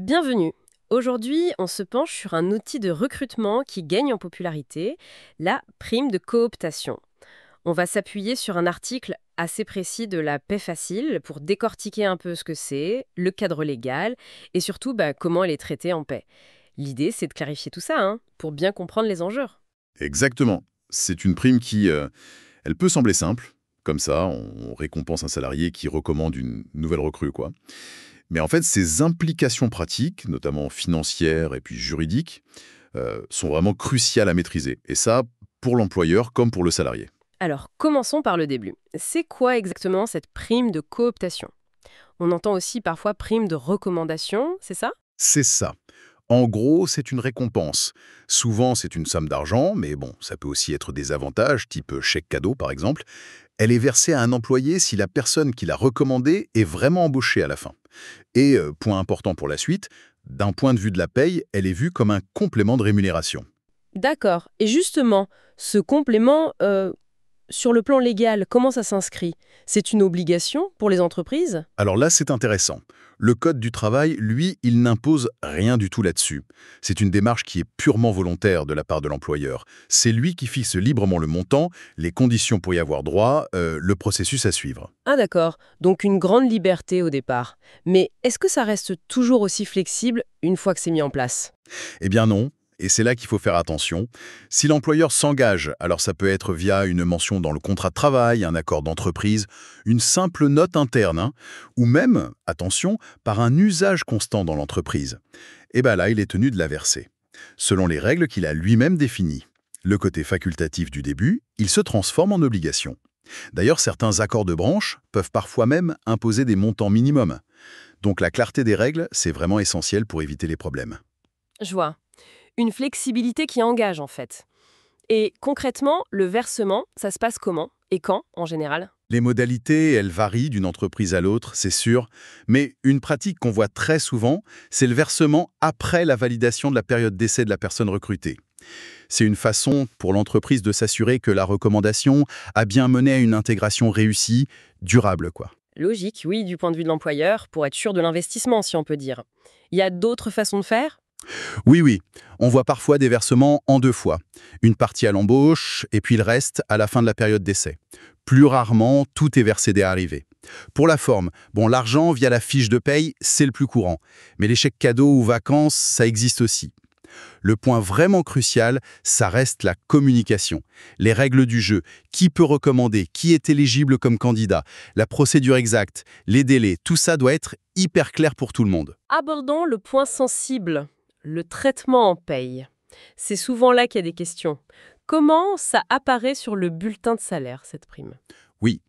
Bienvenue. Aujourd'hui, on se penche sur un outil de recrutement qui gagne en popularité, la prime de cooptation. On va s'appuyer sur un article assez précis de la Paix Facile pour décortiquer un peu ce que c'est, le cadre légal et surtout comment elle est traitée en paix. L'idée, c'est de clarifier tout ça, pour bien comprendre les enjeux. Exactement. C'est une prime qui, elle peut sembler simple. Comme ça, on récompense un salarié qui recommande une nouvelle recrue, quoi. Mais en fait, ses implications pratiques, notamment financières et puis juridiques, sont vraiment cruciales à maîtriser. Et ça, pour l'employeur comme pour le salarié. Alors, commençons par le début. C'est quoi exactement cette prime de cooptation? On entend aussi parfois prime de recommandation, c'est ça? C'est ça. En gros, c'est une récompense. Souvent, c'est une somme d'argent, mais bon, ça peut aussi être des avantages, type chèque cadeau par exemple. Elle est versée à un employé si la personne qui l'a recommandé est vraiment embauchée à la fin. Et, point important pour la suite, d'un point de vue de la paye, elle est vue comme un complément de rémunération. D'accord. Et justement, ce complément, sur le plan légal, comment ça s'inscrit? C'est une obligation pour les entreprises? Alors là, c'est intéressant. Le Code du travail, lui, il n'impose rien du tout là-dessus. C'est une démarche qui est purement volontaire de la part de l'employeur. C'est lui qui fixe librement le montant, les conditions pour y avoir droit, le processus à suivre. Ah d'accord, donc une grande liberté au départ. Mais est-ce que ça reste toujours aussi flexible une fois que c'est mis en place? Eh bien non, et c'est là qu'il faut faire attention. Si l'employeur s'engage, alors ça peut être via une mention dans le contrat de travail, un accord d'entreprise, une simple note interne, ou même, attention, par un usage constant dans l'entreprise. Et bien là, il est tenu de la verser, selon les règles qu'il a lui-même définies. Le côté facultatif du début, il se transforme en obligation. D'ailleurs, certains accords de branche peuvent parfois même imposer des montants minimums. Donc la clarté des règles, c'est vraiment essentiel pour éviter les problèmes. Je vois. Une flexibilité qui engage en fait. Et concrètement, le versement, ça se passe comment? Et quand, en général? Les modalités, elles varient d'une entreprise à l'autre, c'est sûr, mais une pratique qu'on voit très souvent, c'est le versement après la validation de la période d'essai de la personne recrutée. C'est une façon pour l'entreprise de s'assurer que la recommandation a bien mené à une intégration réussie, durable, quoi. Logique, oui, du point de vue de l'employeur, pour être sûr de l'investissement, si on peut dire. Il y a d'autres façons de faire? Oui, oui, on voit parfois des versements en deux fois. Une partie à l'embauche et puis le reste à la fin de la période d'essai. Plus rarement, tout est versé dès arrivée. Pour la forme, bon, l'argent via la fiche de paye, c'est le plus courant. Mais les chèques cadeaux ou vacances, ça existe aussi. Le point vraiment crucial, ça reste la communication. Les règles du jeu, qui peut recommander, qui est éligible comme candidat, la procédure exacte, les délais, tout ça doit être hyper clair pour tout le monde. Abordons le point sensible, le traitement en paye. C'est souvent là qu'il y a des questions. Comment ça apparaît sur le bulletin de salaire, cette prime? Oui,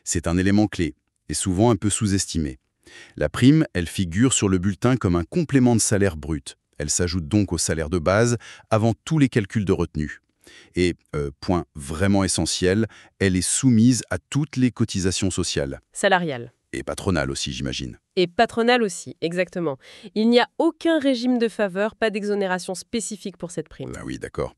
c'est un élément clé, et souvent un peu sous-estimé. La prime, elle figure sur le bulletin comme un complément de salaire brut. Elle s'ajoute donc au salaire de base avant tous les calculs de retenue. Et, point vraiment essentiel, elle est soumise à toutes les cotisations sociales. Salarial. Et patronales aussi, j'imagine. Et patronal aussi, exactement. Il n'y a aucun régime de faveur, pas d'exonération spécifique pour cette prime. Ben oui, d'accord.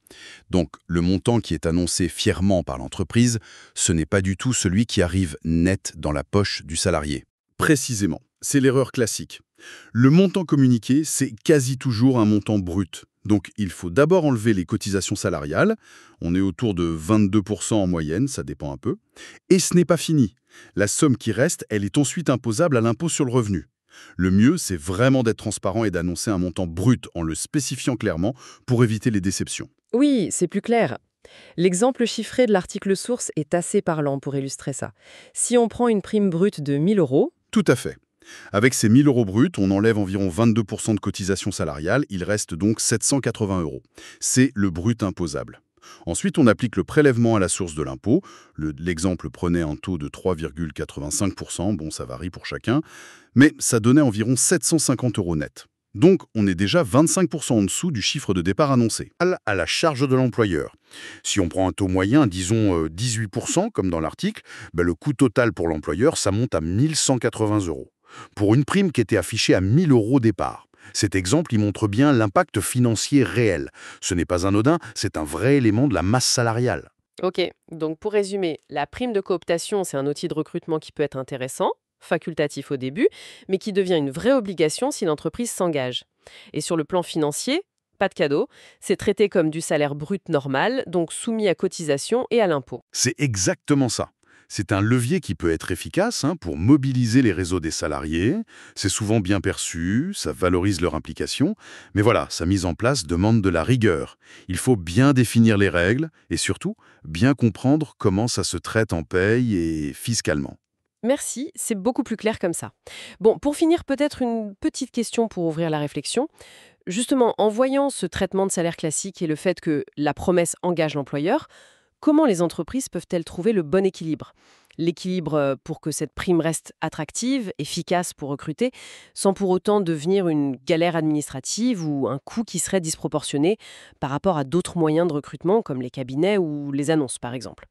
Donc, le montant qui est annoncé fièrement par l'entreprise, ce n'est pas du tout celui qui arrive net dans la poche du salarié. Précisément, c'est l'erreur classique. Le montant communiqué, c'est quasi toujours un montant brut. Donc il faut d'abord enlever les cotisations salariales, on est autour de 22% en moyenne, ça dépend un peu, et ce n'est pas fini. La somme qui reste, elle est ensuite imposable à l'impôt sur le revenu. Le mieux, c'est vraiment d'être transparent et d'annoncer un montant brut en le spécifiant clairement pour éviter les déceptions. Oui, c'est plus clair. L'exemple chiffré de l'article source est assez parlant pour illustrer ça. Si on prend une prime brute de 1 000 euros, Tout à fait. Avec ces 1000 euros bruts, on enlève environ 22% de cotisation salariale, il reste donc 780 euros. C'est le brut imposable. Ensuite, on applique le prélèvement à la source de l'impôt. L'exemple prenait un taux de 3,85%, bon ça varie pour chacun, mais ça donnait environ 750 euros net. Donc on est déjà 25% en dessous du chiffre de départ annoncé. À la charge de l'employeur. Si on prend un taux moyen, disons 18%, comme dans l'article, le coût total pour l'employeur, ça monte à 1180 euros. Pour une prime qui était affichée à 1000 euros au départ. Cet exemple, il montre bien l'impact financier réel. Ce n'est pas anodin, c'est un vrai élément de la masse salariale. ok, donc pour résumer, la prime de cooptation, c'est un outil de recrutement qui peut être intéressant, facultatif au début, mais qui devient une vraie obligation si l'entreprise s'engage. Et sur le plan financier, pas de cadeau, c'est traité comme du salaire brut normal, donc soumis à cotisation et à l'impôt. C'est exactement ça. C'est un levier qui peut être efficace pour mobiliser les réseaux des salariés. C'est souvent bien perçu, ça valorise leur implication. Mais voilà, sa mise en place demande de la rigueur. Il faut bien définir les règles et surtout bien comprendre comment ça se traite en paye et fiscalement. Merci, c'est beaucoup plus clair comme ça. Bon, pour finir, peut-être une petite question pour ouvrir la réflexion. Justement, en voyant ce traitement de salaire classique et le fait que la promesse engage l'employeur, comment les entreprises peuvent-elles trouver le bon équilibre? L'équilibre pour que cette prime reste attractive, efficace pour recruter, sans pour autant devenir une galère administrative ou un coût qui serait disproportionné par rapport à d'autres moyens de recrutement comme les cabinets ou les annonces par exemple.